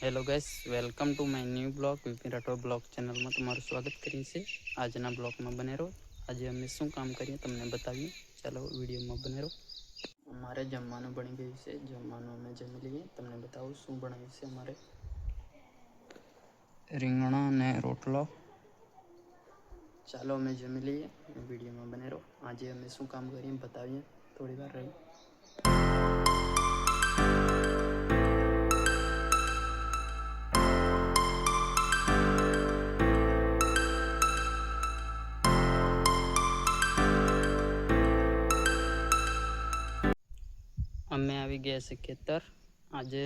Hello guys, welcome to my new blog Vipin Rathod blog ચેનલમાં તમારું સ્વાગત કરીએ છીએ. આજના બ્લોગમાં બને રહો. આજે અમે શું કામ કરીએ તમને બતાવીએ. ચાલો વિડીયોમાં બને રહો. અમારે જમવાનું બની ગયું છે. જમવાનું અમે જમી લઈએ. તમને બતાવું શું બનાવ્યું છે. અમારે રીંગણા અને રોટલો. ચાલો અમે જમી લઈએ. વિડીયોમાં બને રહો. આજે અમે શું કામ કરીએ બતાવીએ થોડી વાર રહી. અમે આવી ગયા છે ખેતર. આજે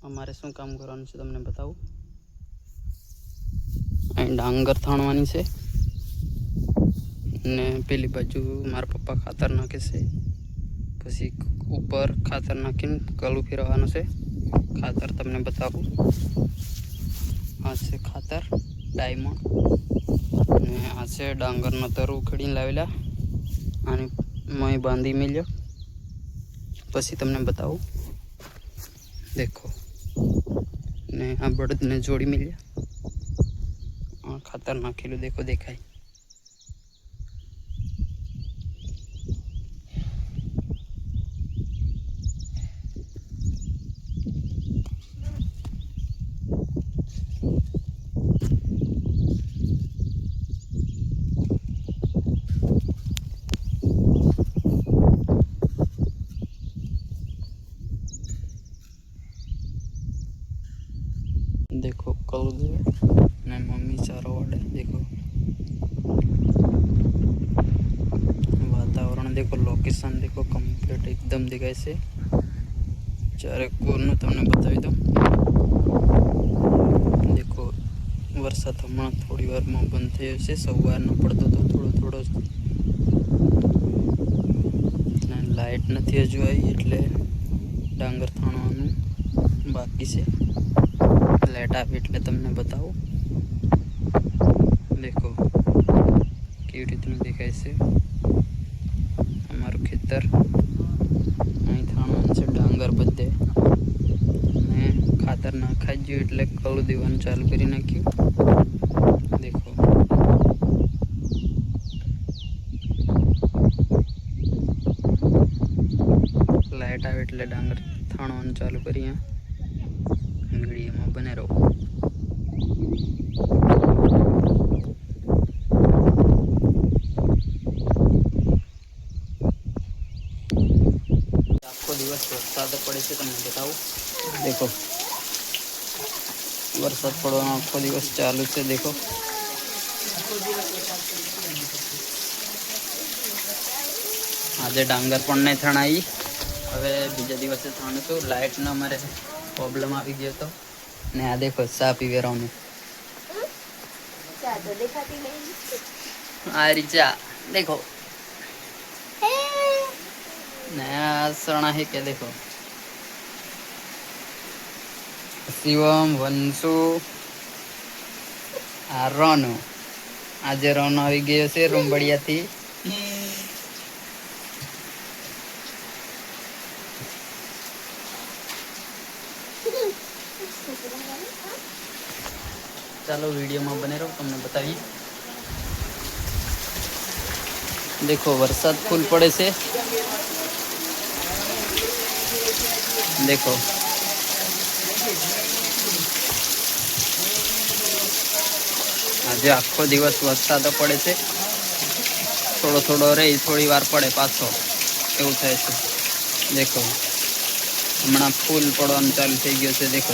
અમારે શું કામ કરવાનું છે તમને બતાવું. અહીં ડાંગર થાણવાની છે ને પેલી બાજુ મારા પપ્પા ખાતર નાખે છે. પછી ઉપર ખાતર નાખીને કલું ફેરવવાનું છે. ખાતર તમને બતાવું. આ છે ખાતર ડાયમંડ ને આ છે ડાંગરનો તર ઉખડીને લાવેલા અને મય બાંધી મેલ્યો. પછી તમને બતાવું. દેખો ને આ બળદને જોડી મેલ્યા. ખાતર નાખેલું દેખો દેખાય. देखो कल ने मम्मी चारो वाले देखो वातावरण देखो लोकेशन देखो कम्प्लीट एकदम दिखाय से चारे कोरनु तमने बतावी दो. देखो वरसाद हमणा थोड़ी वार में बंद थयो छे. सवारनो पड़तो तो थोड़ो थोड़ो ने लाइट नथी हजू आई એટલે ડાંગર થાણવાનું બાકી છે. लाइट आवे એટલે તમને બતાવું. देखो કેવી રીતનું દેખાય છે અમારું ખેતર. અહીં થાણવાનું છે ડાંગર બધે ને ખાતર નાખાઈ ગયું એટલે કળું દેવાનું ચાલુ કરી નાખ્યું. દેખો લાઇટ આવે એટલે ડાંગર થાણવાનું ચાલુ કરીએ. વીડિયોમાં બને રહો. આખો દિવસ વરસાદ પડે છે તમને બતાવું. દેખો વરસાદ પડવાનો આખો દિવસ ચાલુ છે. દેખો આજે ડાંગર પણ નહીં થણાઈ. હવે બીજા દિવસે થાણીશું. લાઇટનો અમારે प्रॉब्लम आ गई तो ने आ देखो चा पीवे रहा हूँ. आ रही चा देखो नया सरणा है क्या. देखो शिवम वंशु आ रोनु आज रोनु आ गयो से रूम बढ़िया थी. चलो वीडियो में बने रहो तुमने बताइए. देखो वरसाद फूल पड़े से. देखो आज आखो दिवस वरसाद पड़े से. थोड़ो थोड़ो रही थोड़ी वार पड़े पाछो एवं थाय छे. देखो हमणा फूल पड़वानुं चालू थई गयो छे. देखो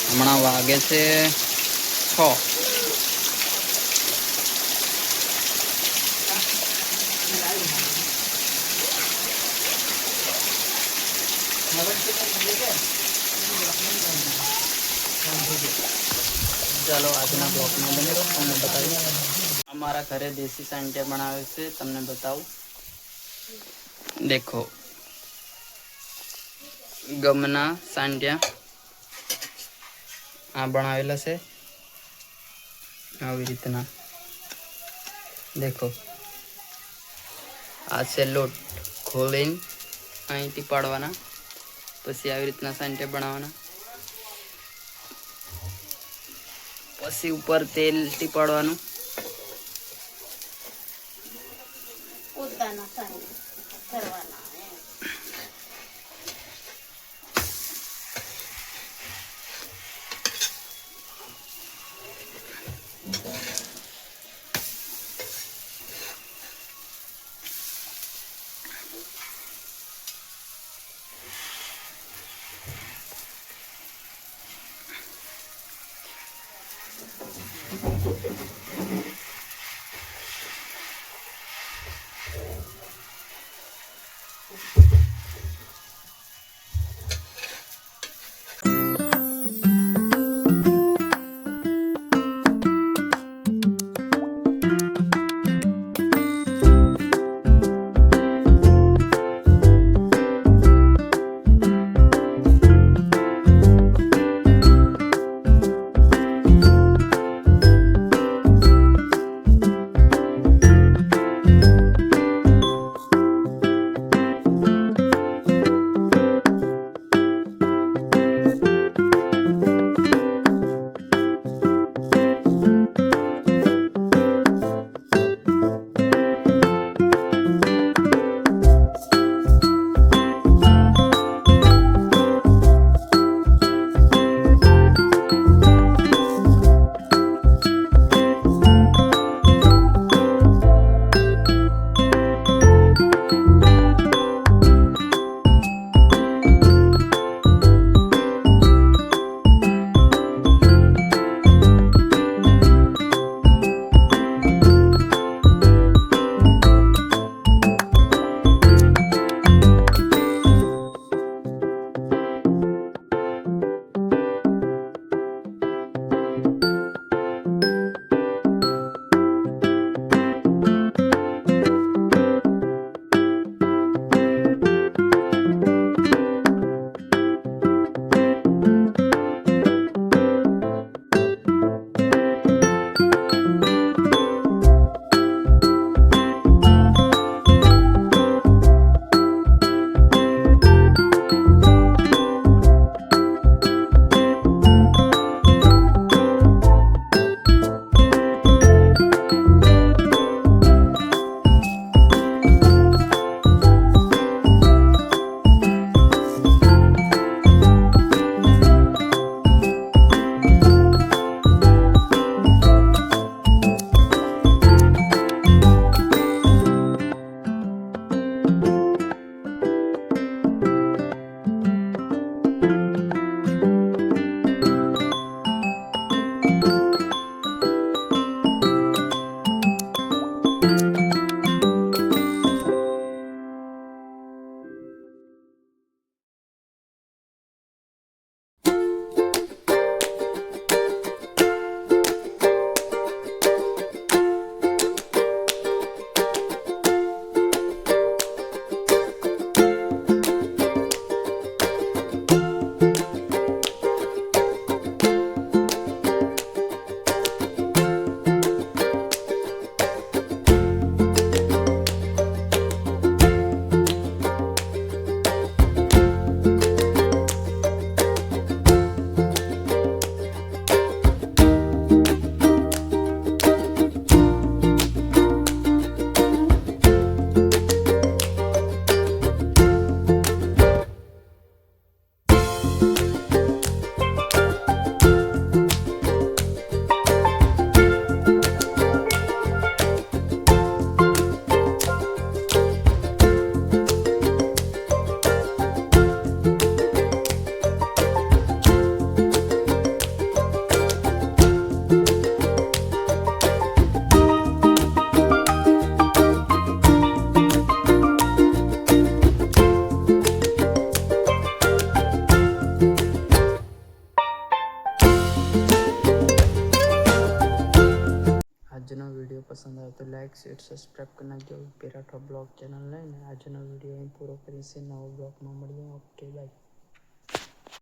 हमणा वागे छे 6. चलो आजना ब्लॉग में बने रहो. तमने बताइए अमारा घरे देसी सांटिया बनावे छे. तमने बताऊं. देखो गमना सांटिया आ बनावेला छे આવી રીતના. देखो आ છે લોટ ખોલીને અહીંથી પાડવાના. પછી આવી રીતના સાંટિયા બનાવવાના. પછી ઉપર તેલ ટીપાડવાનું. આજનો વિડીયો પસંદ આવે તો લાઈક શેર સબસ્ક્રાઈબ કરી નાખજો. પેરાઠો બ્લોગ ચેનલ લઈને આજનો વિડીયો અહીં પૂરો કરીશું. નવો બ્લોગમાં મળીએ. Okay bye.